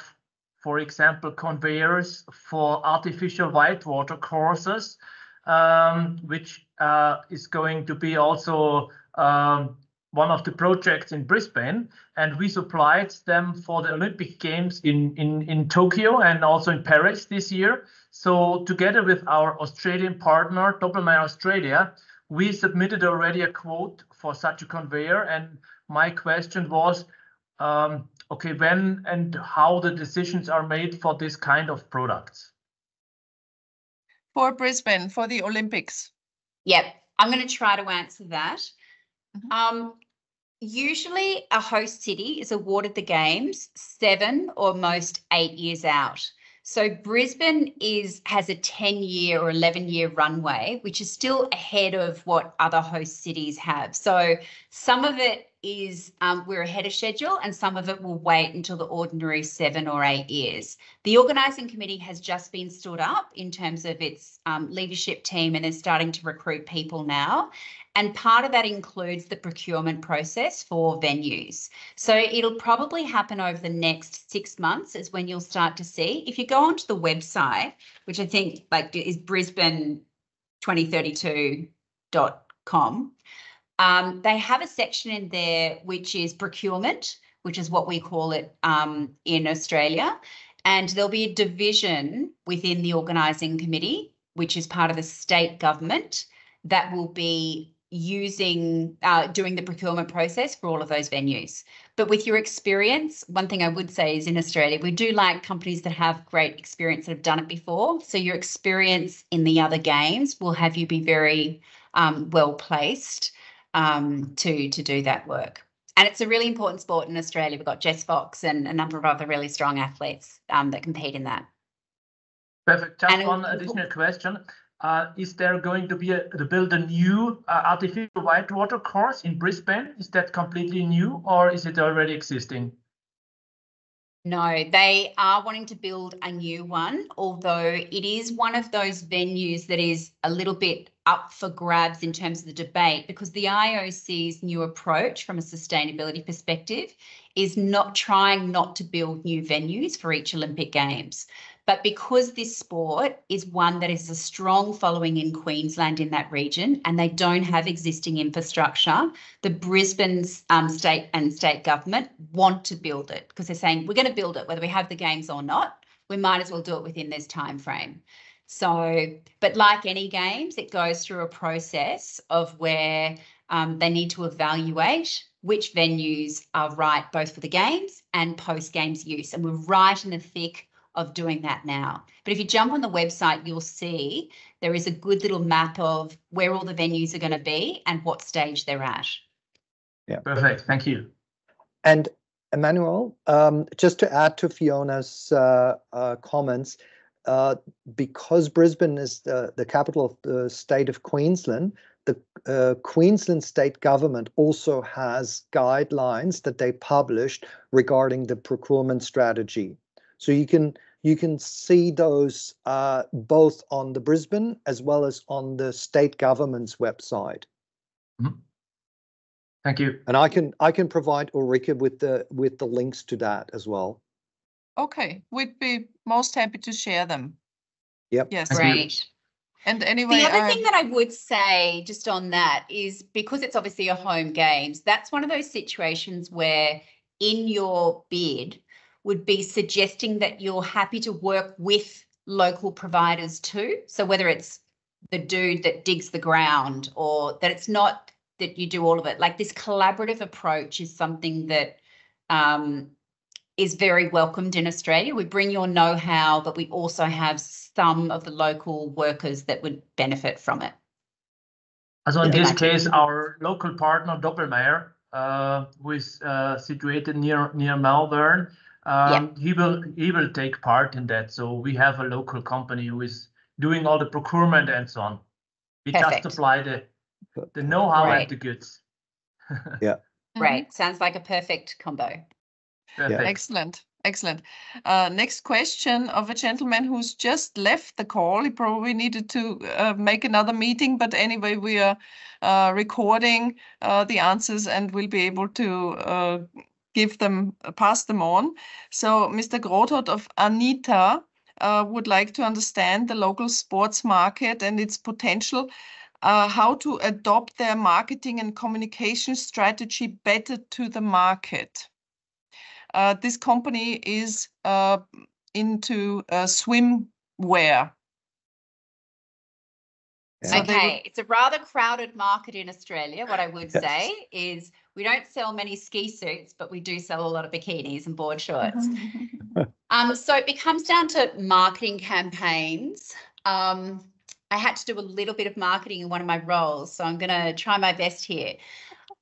D: for example, conveyors for artificial whitewater courses, which is going to be also one of the projects in Brisbane, and we supplied them for the Olympic Games in Tokyo and also in Paris this year. So together with our Australian partner, Doppelmayr Australia, we submitted already a quote for such a conveyor. And my question was, okay, when and how the decisions are made for this kind of products?
A: For Brisbane, for the Olympics.
C: Yep, I'm going to try to answer that. Usually a host city is awarded the games 7 or most 8 years out. So Brisbane has a 10-year or 11-year runway, which is still ahead of what other host cities have. So some of it is we're ahead of schedule, and some of it will wait until the ordinary 7 or 8 years. The organising committee has just been stood up in terms of its leadership team, and they're starting to recruit people now. And part of that includes the procurement process for venues. So it'll probably happen over the next 6 months is when you'll start to see. If you go onto the website, which I think is brisbane2032.com, they have a section in there which is procurement, which is what we call it in Australia. And there'll be a division within the organising committee, which is part of the state government, that will be doing the procurement process for all of those venues. But with your experience, one thing I would say is in Australia, we do like companies that have great experience that have done it before. So your experience in the other games will have you be very well placed to do that work. And it's a really important sport in Australia. We've got Jess Fox and a number of other really strong athletes that compete in that.
D: Perfect. Just one additional question. Is there going to be to build a new artificial whitewater course in Brisbane? Is that completely new, or is it already existing?
C: No, they are wanting to build a new one, although it is one of those venues that is a little bit up for grabs in terms of the debate, because the IOC's new approach from a sustainability perspective is not to build new venues for each Olympic Games. But because this sport is one that is a strong following in Queensland in that region, and they don't have existing infrastructure, the Brisbane state government want to build it, because they're saying we're going to build it whether we have the games or not. We might as well do it within this time frame. So, but like any games, it goes through a process of where they need to evaluate which venues are right both for the games and post-games use. And we're right in the thick of doing that now. But if you jump on the website, you'll see there is a good little map of where all the venues are going to be and what stage they're at.
B: Yeah,
D: perfect. Thank you.
B: And Emmanuel, just to add to Fiona's comments, because Brisbane is the capital of the state of Queensland, the Queensland state government also has guidelines that they published regarding the procurement strategy. So you can see those both on the Brisbane as well as on the state government's website.
D: Mm-hmm. Thank you.
B: And I can provide Ulrike with the links to that as well.
A: Okay, we'd be most happy to share them.
B: Yep.
A: Yes.
C: Great.
A: And anyway,
C: the other thing that I would say just on that is, because it's obviously a home games, that's one of those situations where in your bid would be suggesting that you're happy to work with local providers too. So whether it's the dude that digs the ground, or that it's not that you do all of it, like this collaborative approach is something that is very welcomed in Australia. We bring your know-how, but we also have some of the local workers that would benefit from it.
D: So in this case, our local partner Doppelmayr, who is situated near Melbourne, he will take part in that. So we have a local company who is doing all the procurement and so on. We
C: Perfect.
D: just apply the know-how
C: Right.
D: and the goods.
B: Yeah.
C: Great. Sounds like a perfect combo.
D: Perfect.
A: Excellent. Excellent. Next question of a gentleman who's just left the call. He probably needed to make another meeting, but anyway, we are recording the answers and we'll be able to pass them on. So Mr. Grothold of Anita would like to understand the local sports market and its potential, how to adopt their marketing and communication strategy better to the market. This company is into swimwear.
B: Yeah.
C: Okay, it's a rather crowded market in Australia. What I would say is we don't sell many ski suits, but we do sell a lot of bikinis and board shorts. So it comes down to marketing campaigns. I had to do a little bit of marketing in one of my roles, so I'm going to try my best here.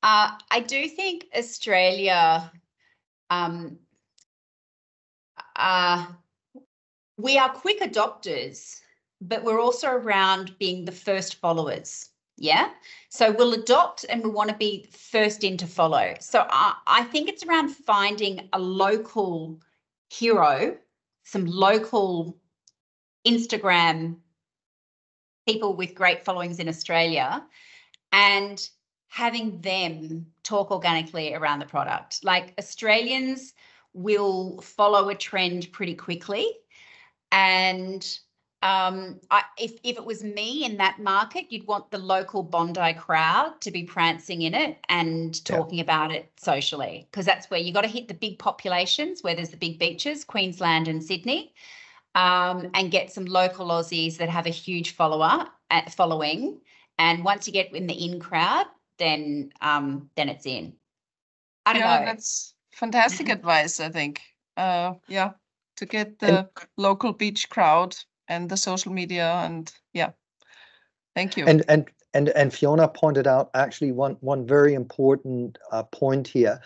C: I do think Australia, we are quick adopters, but we're also around being the first followers. Yeah. So we'll adopt and we want to be first in to follow. So I think it's around finding a local hero, some local Instagram people with great followings in Australia, and having them talk organically around the product. Like Australians will follow a trend pretty quickly. And if it was me in that market, you'd want the local Bondi crowd to be prancing in it and talking about it socially, because that's where you got to hit the big populations where there's the big beaches, Queensland and Sydney, and get some local Aussies that have a huge following. And once you get in the in crowd, then it's in. I don't know.
A: That's fantastic advice, I think. To get the local beach crowd and the social media, and thank you.
B: And Fiona pointed out actually one very important point here.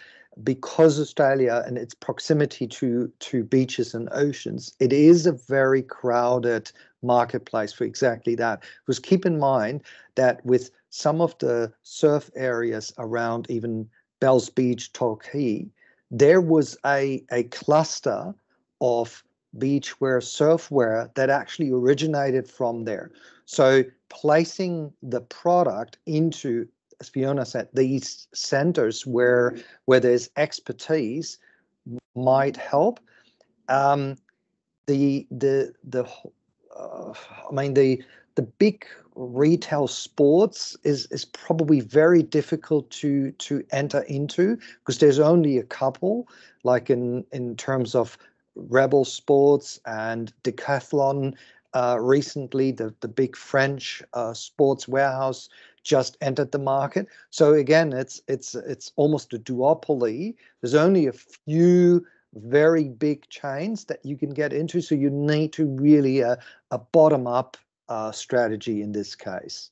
B: Because Australia and its proximity to beaches and oceans, it is a very crowded marketplace for exactly that. Because keep in mind that with some of the surf areas around even Bells Beach, Torquay, there was a cluster of beachwear, surfwear that actually originated from there. So placing the product into, as Fiona said, these centers where there's expertise might help. The big retail sports is probably very difficult to enter into, because there's only a couple, like in terms of Rebel Sports and Decathlon. Recently, the big French sports warehouse just entered the market. So again, it's almost a duopoly. There's only a few very big chains that you can get into. So you need to really a bottom-up strategy in this case.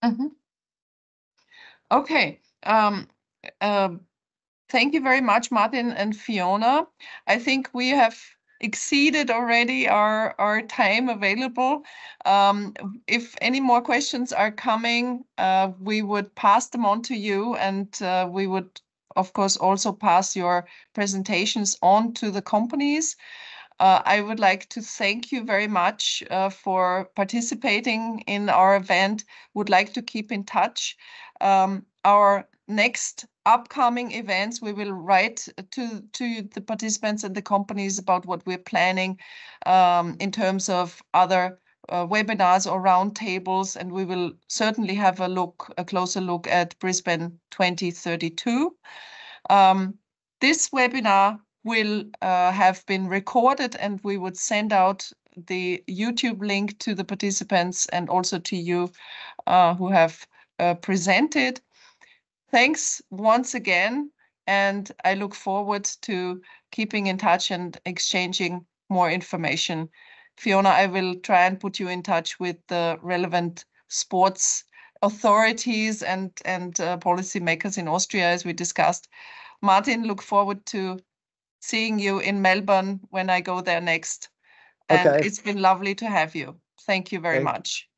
A: Mm-hmm. Okay. Thank you very much, Martin and Fiona. I think we have exceeded already our time available. If any more questions are coming, we would pass them on to you, and we would, of course, also pass your presentations on to the companies. I would like to thank you very much for participating in our event. Would like to keep in touch. Our next upcoming events, we will write to the participants and the companies about what we're planning in terms of other webinars or roundtables, and we will certainly have a closer look at Brisbane 2032. This webinar will have been recorded, and we would send out the YouTube link to the participants and also to you who have presented. Thanks once again, and I look forward to keeping in touch and exchanging more information. Fiona, I will try and put you in touch with the relevant sports authorities and policymakers in Austria, as we discussed. Martin, look forward to seeing you in Melbourne when I go there next. And
B: Okay.
A: it's been lovely to have you. Thank you very
B: Thank-
A: much.